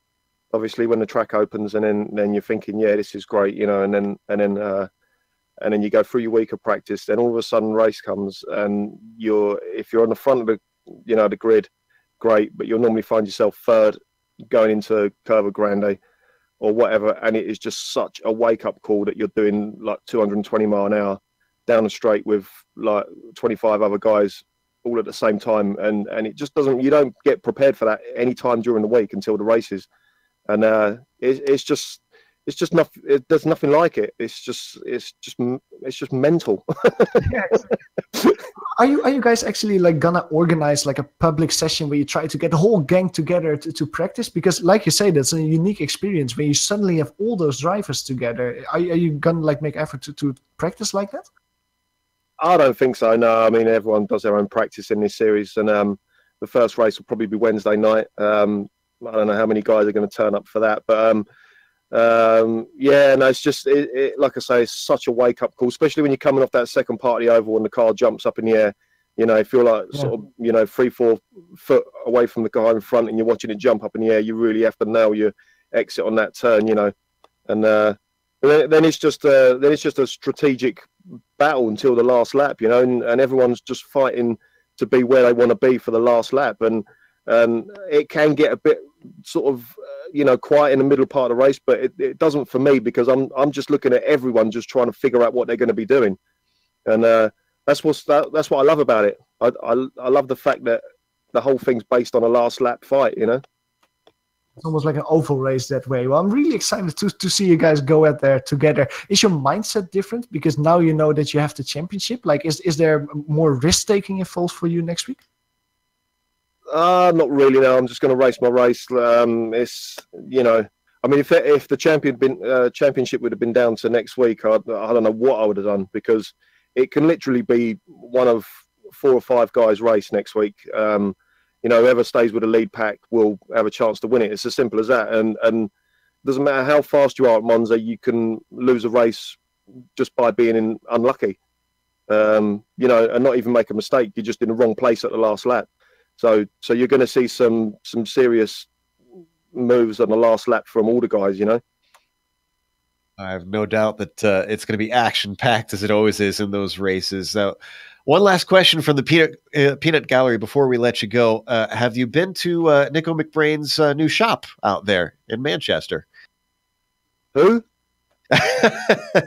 Obviously, when the track opens, and then you're thinking, yeah, this is great, you know, and then you go through your week of practice. Then all of a sudden, race comes, and if you're on the front of the grid, great, but you'll normally find yourself third going into Curva Grande or whatever, and it is just such a wake up call that you're doing like 220 mile an hour down the straight with like 25 other guys all at the same time, and it just doesn't. You don't get prepared for that any time during the week until the races, and it's just nothing. There's nothing like it. It's just mental. Yes. Are you guys actually like gonna organize like a public session where you try to get the whole gang together to practice? Because like you say, that's a unique experience when you suddenly have all those drivers together. Are you gonna like make effort to practice like that? I don't think so. No, I mean everyone does their own practice in this series, and the first race will probably be Wednesday night. I don't know how many guys are going to turn up for that, but yeah, no, it's just like I say, it's such a wake up call, especially when you're coming off that second part of the oval and the car jumps up in the air. You know, if you're like sort of 3-4 foot away from the car in front and you're watching it jump up in the air, you really have to nail your exit on that turn. You know, and then it's just a strategic battle until the last lap. You know, and everyone's just fighting to be where they want to be for the last lap, and it can get a bit sort of quiet in the middle part of the race, but it doesn't for me, because I'm just looking at everyone just trying to figure out what they're going to be doing, and that's what I love about it. I love the fact that the whole thing's based on a last lap fight. You know, it's almost like an oval race that way. Well, I'm really excited to see you guys go out there together. Is your mindset different because now you know that you have the championship? Like, is there more risk taking involved for you next week? Not really. No, I'm just going to race my race. It's I mean, if the championship would have been down to next week, I don't know what I would have done, because it can literally be one of 4 or 5 guys race next week. Whoever stays with the lead pack will have a chance to win it. It's as simple as that. And it doesn't matter how fast you are at Monza, you can lose a race just by being unlucky. And not even make a mistake. You're just in the wrong place at the last lap. So you're going to see some serious moves on the last lap from all the guys, I have no doubt that it's going to be action-packed, as it always is in those races. One last question from the Peanut Gallery before we let you go. Have you been to Nico McBrain's new shop out there in Manchester? Who?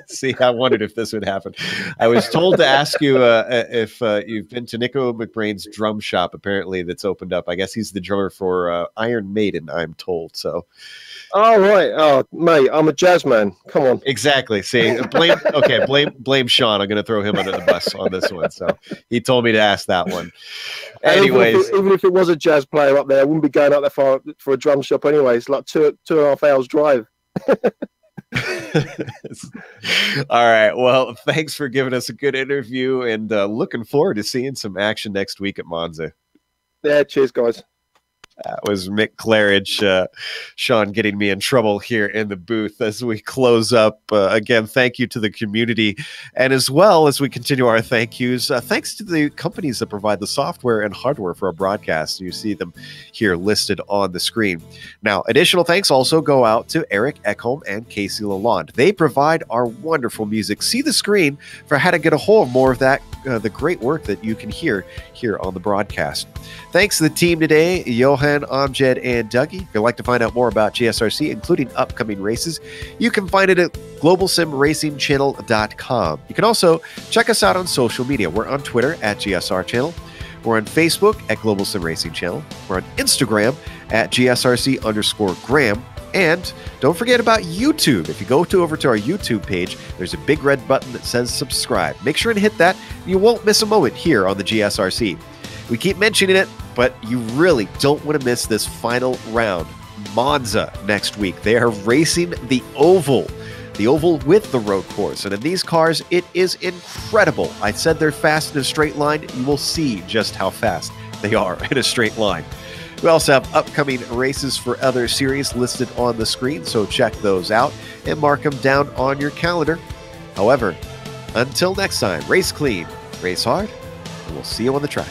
See, I wondered if this would happen. I was told to ask you if you've been to Nico McBrain's drum shop, apparently, that's opened up. I guess he's the drummer for Iron Maiden, I'm told. So, oh right, oh mate, I'm a jazz man. Come on. Exactly. See, blame Sean. I'm going to throw him under the bus on this one. So he told me to ask that one. Anyways, even if it was a jazz player up there, I wouldn't be going up there for a drum shop anyway. It's like 2.5 hours drive. All right. Well, thanks for giving us a good interview, and looking forward to seeing some action next week at Monza. Yeah, cheers, guys. That was Mick Claridge. Sean getting me in trouble here in the booth as we close up. Again, thank you to the community. And as well as we continue our thank yous, thanks to the companies that provide the software and hardware for our broadcast. You see them here listed on the screen. Now, additional thanks also go out to Eric Ekholm and Casey Lalonde. They provide our wonderful music. See the screen for how to get a hold of more of that, the great work that you can hear here on the broadcast. Thanks to the team today, Johan, Amjad, and Dougie. If you'd like to find out more about GSRC, including upcoming races, you can find it at globalsimracingchannel.com. You can also check us out on social media. We're on Twitter at GSR Channel. We're on Facebook at Global Sim Racing Channel. We're on Instagram at GSRC_Graham. And don't forget about YouTube. If you go over to our YouTube page, there's a big red button that says subscribe. Make sure and hit that. You won't miss a moment here on the GSRC. We keep mentioning it, but you really don't want to miss this final round. Monza next week. They are racing the oval with the road course. And in these cars, it is incredible. I said they're fast in a straight line. You will see just how fast they are in a straight line. We also have upcoming races for other series listed on the screen, so check those out and mark them down on your calendar. However, until next time, race clean, race hard, and we'll see you on the track.